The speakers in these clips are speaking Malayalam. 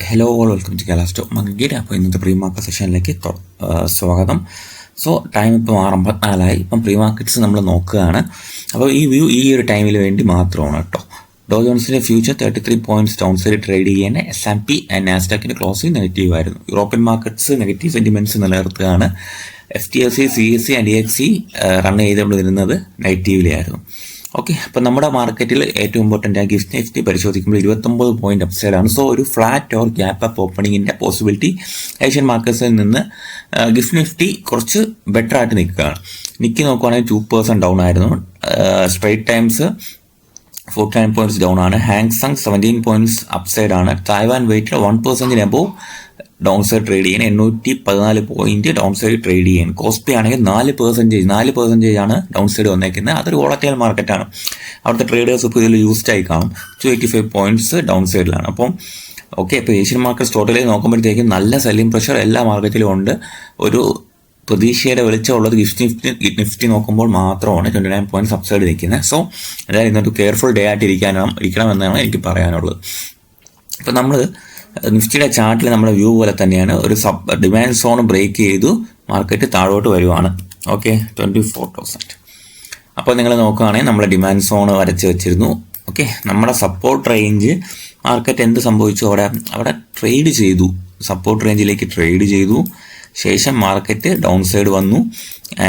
Hello all welcome to Kerala stock market. അപ്പോൾ ഇന്നത്തെ പ്രീ മാർക്കറ്റ് സെഷനിലേക്ക് സ്വാഗതം. സോ ടൈം ഇപ്പോൾ 6:54 ഇപ്പം പ്രീ മാർക്കറ്റ്സ് നമ്മൾ നോക്കുകയാണ്. അപ്പോൾ ഈ വ്യൂ ഈ ഒരു ടൈമിൽ വേണ്ടി മാത്രമാണ് കേട്ടോ. ഡോ ജോൺസിന്റെ future 33 points downside trade ചെയ്യാൻ. S&P ആൻഡ് നാസ്ഡാക്കിന്റെ ക്ലോസിംഗ് നെഗറ്റീവ് ആയിരുന്നു. യൂറോപ്യൻ മാർക്കറ്റ്സ് നെഗറ്റീവ് സെന്റിമെന്റ്സ് നിലനിർത്തുകയാണ്. FTSE, CSE and DXY run ചെയ്തുകൊണ്ടിരുന്നത് നെഗറ്റീവിലായിരുന്നു. ഓക്കെ, അപ്പം നമ്മുടെ മാർക്കറ്റിൽ ഏറ്റവും ഇമ്പോർട്ടൻ്റ് ആ ഗിഫ്റ്റ് നിഫ്റ്റി പരിശോധിക്കുമ്പോൾ 29 പോയിന്റ് അപ്സൈഡാണ്. സോ ഒരു ഫ്ലാറ്റ് ഓർ ഗ്യാപ്പ് അപ്പ് ഓപ്പണിങ്ങിൻ്റെ പോസിബിലിറ്റി ഏഷ്യൻ മാർക്കറ്റ്സിൽ നിന്ന് ഗിഫ്റ്റ് നിഫ്റ്റി കുറച്ച് ബെറ്റർ ആയിട്ട് നിൽക്കുകയാണ്. നിക്കി നോക്കുവാണെങ്കിൽ 2% ഡൗൺ ആയിരുന്നു. സ്ട്രൈറ്റ് ടൈംസ് 49 പോയിന്റ്സ് ഡൗൺ ആണ്. ഹാങ്സങ് 17 പോയിന്റ്സ് അപ്സൈഡ് ആണ്. Taiwan weight 1% above downside trade ചെയ്യാൻ. 814 പോയിന്റ് ഡൗൺ സൈഡ് ട്രേഡ് ചെയ്യാൻ. കോസ്പി ആണെങ്കിൽ 4% ആണ് ഡൗൺ സൈഡ് വന്നേക്കുന്നത്. അതൊരു വോളറ്റൈൽ മാർക്കറ്റാണ്. അവിടുത്തെ ട്രേഡേഴ്സ് ഇപ്പോൾ ഇതിൽ യൂസ്ഡ് ആയി കാണും. 285 പോയിന്റ്സ് ഡൗൺ സൈഡിലാണ്. അപ്പം ഓക്കെ, ഇപ്പോൾ ഏഷ്യൻ മാർക്കറ്റ് ടോട്ടലിൽ നോക്കുമ്പോഴത്തേക്കും നല്ല സെല്ലിംഗ് പ്രഷർ എല്ലാ മാർക്കറ്റിലും ഉണ്ട്. ഒരു പ്രതീക്ഷയുടെ വെളിച്ചമുള്ളത് ഗിഫ്റ്റ് നിഫ്റ്റി നോക്കുമ്പോൾ മാത്രമാണ് 29 പോയിന്റ്സ് അപ്സൈഡ് നിൽക്കുന്നത്. സോ അതായത് ഇന്നൊരു കെയർഫുൾ ഡേ ആയിട്ട് ഇരിക്കണമെന്നാണ് എനിക്ക് പറയാനുള്ളത്. ഇപ്പം നമ്മൾ നിഫ്റ്റിയുടെ ചാർട്ടിൽ നമ്മുടെ വ്യൂ പോലെ തന്നെയാണ്. ഒരു ഡിമാൻഡ് സോൺ ബ്രേക്ക് ചെയ്തു മാർക്കറ്റ് താഴോട്ട് വരുവാണ്. ഓക്കെ, 24,000. അപ്പോൾ നിങ്ങൾ നോക്കുകയാണെങ്കിൽ നമ്മളെ ഡിമാൻഡ് സോൺ വരച്ച് വെച്ചിരുന്നു. ഓക്കെ, നമ്മുടെ സപ്പോർട്ട് റേഞ്ച് മാർക്കറ്റ് എന്ത് സംഭവിച്ചു? അവിടെ ട്രേഡ് ചെയ്തു, സപ്പോർട്ട് റേഞ്ചിലേക്ക് ട്രേഡ് ചെയ്തു. ശേഷം മാർക്കറ്റ് ഡൗൺ സൈഡ് വന്നു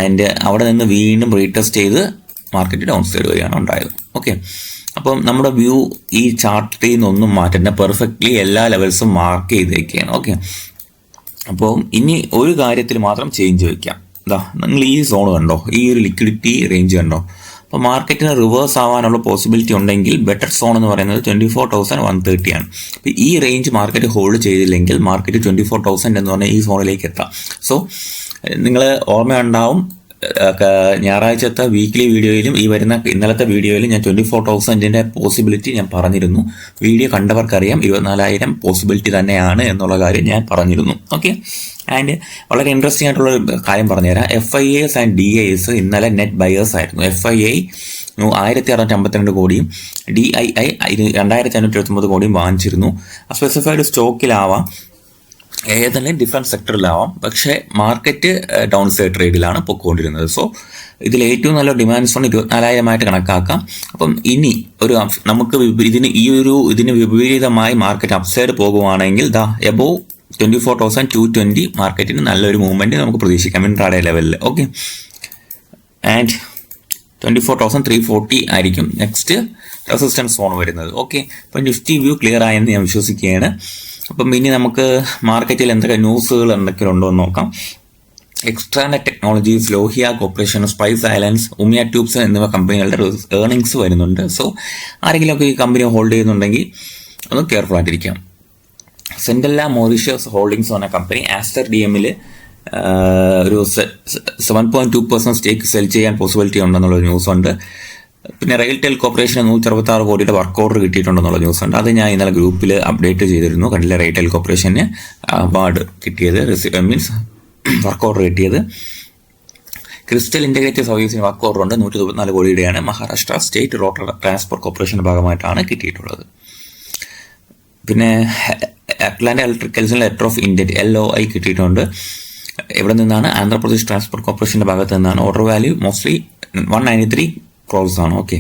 ആൻഡ് അവിടെ നിന്ന് വീണ്ടും റീടെസ്റ്റ് ചെയ്ത് മാർക്കറ്റ് ഡൗൺ സൈഡ് വരികയാണ് ഉണ്ടായത്. ഓക്കെ, അപ്പം നമ്മുടെ വ്യൂ ഈ ചാർട്ടിൽ നിന്നൊന്നും മാറ്റേണ്ട, പെർഫെക്റ്റ്ലി എല്ലാ ലെവൽസും മാർക്ക് ചെയ്തേക്കുകയാണ്. ഓക്കെ, അപ്പോൾ ഇനി ഒരു കാര്യത്തിൽ മാത്രം ചേഞ്ച് വയ്ക്കാം. നിങ്ങൾ ഈ സോൺ കണ്ടോ, ഈ ഒരു ലിക്വിഡിറ്റി റേഞ്ച് കണ്ടോ? അപ്പോൾ മാർക്കറ്റിന് റിവേഴ്സ് ആവാനുള്ള പോസിബിലിറ്റി ഉണ്ടെങ്കിൽ ബെറ്റർ സോൺ എന്ന് പറയുന്നത് 24,130 ആണ്. അപ്പോൾ ഈ റേഞ്ച് മാർക്കറ്റ് ഹോൾഡ് ചെയ്തില്ലെങ്കിൽ മാർക്കറ്റ് 24,000 എന്ന് പറഞ്ഞാൽ ഈ സോണിലേക്ക് എത്താം. സോ നിങ്ങൾ ഓർമ്മയുണ്ടാവും, ഞായറാഴ്ചത്തെ വീക്ക്ലി വീഡിയോയിലും ഈ വരുന്ന ഇന്നലത്തെ വീഡിയോയിലും ഞാൻ 24,000 പോസിബിലിറ്റി ഞാൻ പറഞ്ഞിരുന്നു. വീഡിയോ കണ്ടവർക്കറിയാം 24,000 പോസിബിലിറ്റി തന്നെയാണ് എന്നുള്ള കാര്യം ഞാൻ പറഞ്ഞിരുന്നു. ഓക്കെ, ആൻഡ് വളരെ ഇൻട്രസ്റ്റിംഗ് ആയിട്ടുള്ള കാര്യം പറഞ്ഞുതരാം. FIAs ആൻഡ് DIAs ഇന്നലെ നെറ്റ് ബയേഴ്സ് ആയിരുന്നു. FIA 1,652 കോടിയും DII 2,529 കോടിയും വാങ്ങിച്ചിരുന്നു. സ്പെസിഫൈഡ് സ്റ്റോക്കിലാവാം, ഏതെങ്കിലും ഡിഫറൻറ്റ് സെക്ടറിലാവാം, പക്ഷേ മാർക്കറ്റ് ഡൗൺ സൈഡ് ട്രേഡിലാണ് പൊയ്ക്കൊണ്ടിരുന്നത്. സോ ഇതിൽ ഏറ്റവും നല്ല ഡിമാൻഡ് സോൺ 24,000 കണക്കാക്കാം. അപ്പം ഇനി നമുക്ക് ഇതിന് വിപരീതമായി മാർക്കറ്റ് അപ്സൈഡ് പോകുവാണെങ്കിൽ എബോവ് 24,220 മാർക്കറ്റിന് നല്ലൊരു മൂവ്മെന്റ് നമുക്ക് പ്രതീക്ഷിക്കാം ഇൻട്രാഡേ ലെവലിൽ. ഓക്കെ, ആൻഡ് 24,340 ആയിരിക്കും നെക്സ്റ്റ് റെസിസ്റ്റൻസ് സോൺ വരുന്നത്. ഓക്കെ, അപ്പം നിഫ്റ്റി വ്യൂ ക്ലിയർ ആയെന്ന് ഞാൻ വിശ്വസിക്കുകയാണ്. അപ്പം ഇനി നമുക്ക് മാർക്കറ്റിൽ എന്തൊക്കെ ന്യൂസുകൾ എന്തൊക്കെ ഉണ്ടോ എന്ന് നോക്കാം. Extranet technologies, Lohia corporation, spice islands, Umiya tubes എന്നിവ കമ്പനികളുടെ ഏർണിങ്സ് വരുന്നുണ്ട്. സോ ആരെങ്കിലുമൊക്കെ ഈ കമ്പനി ഹോൾഡ് ചെയ്യുന്നുണ്ടെങ്കിൽ ഒന്ന് കെയർഫുൾ ആയിട്ടിരിക്കാം. സെൻഡല്ല മൊറീഷ്യസ് ഹോൾഡിങ്സ് എന്ന കമ്പനി ആസ്റ്റർ DMൽ ഒരു 7.2% സ്റ്റേക്ക് സെൽ ചെയ്യാൻ പോസിബിലിറ്റി ഉണ്ടെന്നുള്ള ന്യൂസ് ഉണ്ട്. പിന്നെ റെയിൽടെൽ കോർപ്പറേഷന് 166 കോടിയുടെ വർക്ക് ഓർഡർ കിട്ടിയിട്ടുണ്ടെന്നുള്ള ന്യൂസ് ഉണ്ട്. അത് ഞാൻ ഇന്നലെ ഗ്രൂപ്പിൽ അപ്ഡേറ്റ് ചെയ്തിരുന്നു. കണ്ടില്ല, റെയിൽടെൽ കോർപ്പറേഷന് അവാർഡ് കിട്ടിയത്, മീൻസ് വർക്ക് ഓർഡർ കിട്ടിയത്. ക്രിസ്റ്റൽ ഇൻ്റഗ്രേറ്റഡ് സർവീസിന് വർക്ക് ഓർഡർ ഉണ്ട്, 124 കോടിയുടെയാണ്. മഹാരാഷ്ട്ര സ്റ്റേറ്റ് റോഡ് ട്രാൻസ്പോർട്ട് കോർപ്പറേഷൻ്റെ ഭാഗമായിട്ടാണ് കിട്ടിയിട്ടുള്ളത്. പിന്നെ അറ്റ്ലാന്റ ഇലക്ട്രിക്കൽസിന് ലെറ്റർ ഓഫ് ഇൻഡെന്റ് LOI കിട്ടിയിട്ടുണ്ട്. എവിടെ നിന്നാണ്? ആന്ധ്രാപ്രദേശ് ട്രാൻസ്പോർട്ട് കോർപ്പറേഷൻ്റെ ഭാഗത്ത് നിന്നാണ്. ഓർഡർ വാല്യൂ മോസ്റ്റ്ലി 193 ക്രോർസ് ആണ്. ഓക്കെ,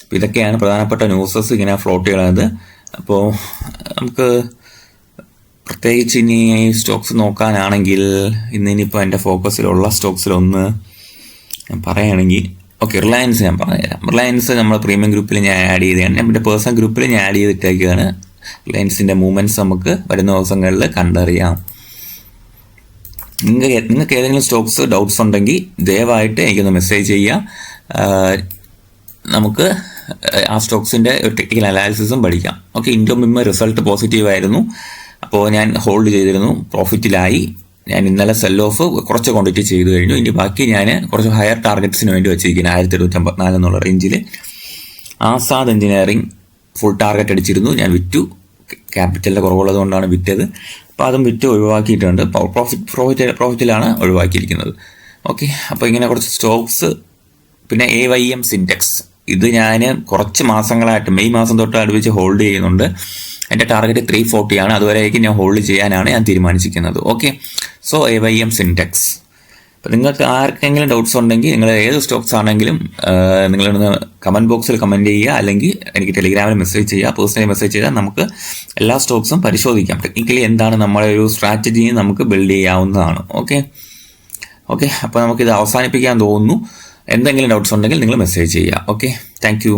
അപ്പോൾ ഇതൊക്കെയാണ് പ്രധാനപ്പെട്ട ന്യൂസസ് ഇങ്ങനെ ഫ്ലോട്ട് ചെയ്യുന്നത്. അപ്പോൾ നമുക്ക് പ്രത്യേകിച്ച് ഇനി സ്റ്റോക്സ് നോക്കാനാണെങ്കിൽ ഇന്നിപ്പോൾ എൻ്റെ ഫോക്കസിലുള്ള സ്റ്റോക്സിലൊന്ന് ഞാൻ പറയുകയാണെങ്കിൽ, ഓക്കെ, റിലയൻസ് ഞാൻ പറഞ്ഞുതരാം. റിലയൻസ് നമ്മൾ പ്രീമിയം ഗ്രൂപ്പിൽ ഞാൻ ആഡ് ചെയ്തതാണ്. എൻ്റെ പേഴ്സണൽ ഗ്രൂപ്പിൽ ഞാൻ ആഡ് ചെയ്തിട്ടേക്കാണ്. റിലയൻസിൻ്റെ മൂവ്മെൻറ്റ്സ് നമുക്ക് വരുന്ന ദിവസങ്ങളിൽ കണ്ടറിയാം. നിങ്ങൾക്ക് ഏതെങ്കിലും സ്റ്റോക്സ് ഡൗട്ട്സ് ഉണ്ടെങ്കിൽ ദയവായിട്ട് എനിക്കൊന്ന് മെസ്സേജ് ചെയ്യുക. നമുക്ക് ആ സ്റ്റോക്സിൻ്റെ ഒരു ടെക്നിക്കൽ അനാലിസിസും പഠിക്കാം. ഓക്കെ, ഇൻഡോമിമ്മ റിസൾട്ട് പോസിറ്റീവ് ആയിരുന്നു. അപ്പോൾ ഞാൻ ഹോൾഡ് ചെയ്തിരുന്നു, പ്രോഫിറ്റിലായി. ഞാൻ ഇന്നലെ സെൽ ഓഫ് കുറച്ച് ക്വാണ്ടിറ്റി ചെയ്തു കഴിഞ്ഞു. ഇനി ബാക്കി ഞാൻ കുറച്ച് ഹയർ ടാർഗറ്റ്സിന് വേണ്ടി വെച്ചിരിക്കുന്നത് 1,254 എന്നുള്ള റേഞ്ചിൽ. ആസാദ് എഞ്ചിനീയറിംഗ് ഫുൾ ടാർഗറ്റ് അടിച്ചിരുന്നു, ഞാൻ വിറ്റു. ക്യാപിറ്റലിൻ്റെ കുറവുള്ളത് കൊണ്ടാണ് വിറ്റത്. അപ്പോൾ അതും വിറ്റ് ഒഴിവാക്കിയിട്ടുണ്ട്. പ്രോഫിറ്റിലാണ് ഒഴിവാക്കിയിരിക്കുന്നത്. ഓക്കെ, അപ്പോൾ ഇങ്ങനെ കുറച്ച് സ്റ്റോക്സ്. പിന്നെ AYM സിൻടെക്സ്, ഇത് ഞാൻ കുറച്ച് മാസങ്ങളായിട്ട് മെയ് മാസം തൊട്ട് അടുപ്പിച്ച് ഹോൾഡ് ചെയ്യുന്നുണ്ട്. എൻ്റെ ടാർഗറ്റ് 340 ആണ്. അതുവരേക്കും ഞാൻ ഹോൾഡ് ചെയ്യാനാണ് ഞാൻ തീരുമാനിച്ചിരിക്കുന്നത്. Okay, so AYM Sintex. അപ്പോൾ നിങ്ങൾക്ക് ആർക്കെങ്കിലും ഡൗട്ട്സ് ഉണ്ടെങ്കിൽ നിങ്ങൾ ഏത് സ്റ്റോക്സ് ആണെങ്കിലും നിങ്ങളൊന്ന് കമൻറ്റ് ബോക്സിൽ കമൻറ്റ് ചെയ്യുക, അല്ലെങ്കിൽ എനിക്ക് ടെലിഗ്രാമിൽ മെസ്സേജ് ചെയ്യുക, പേഴ്സണലി മെസ്സേജ് ചെയ്താൽ നമുക്ക് എല്ലാ സ്റ്റോക്സും പരിശോധിക്കാം. ടെക്നിക്കലി എന്താണ് നമ്മുടെ ഒരു സ്ട്രാറ്റജിയും നമുക്ക് ബിൽഡ് ചെയ്യാവുന്നതാണ്. ഓക്കെ, അപ്പോൾ നമുക്കിത് അവസാനിപ്പിക്കാൻ തോന്നുന്നു. എന്തെങ്കിലും ഡൗട്ട്സ് ഉണ്ടെങ്കിൽ നിങ്ങൾ മെസ്സേജ് ചെയ്യുക. Okay, thank you.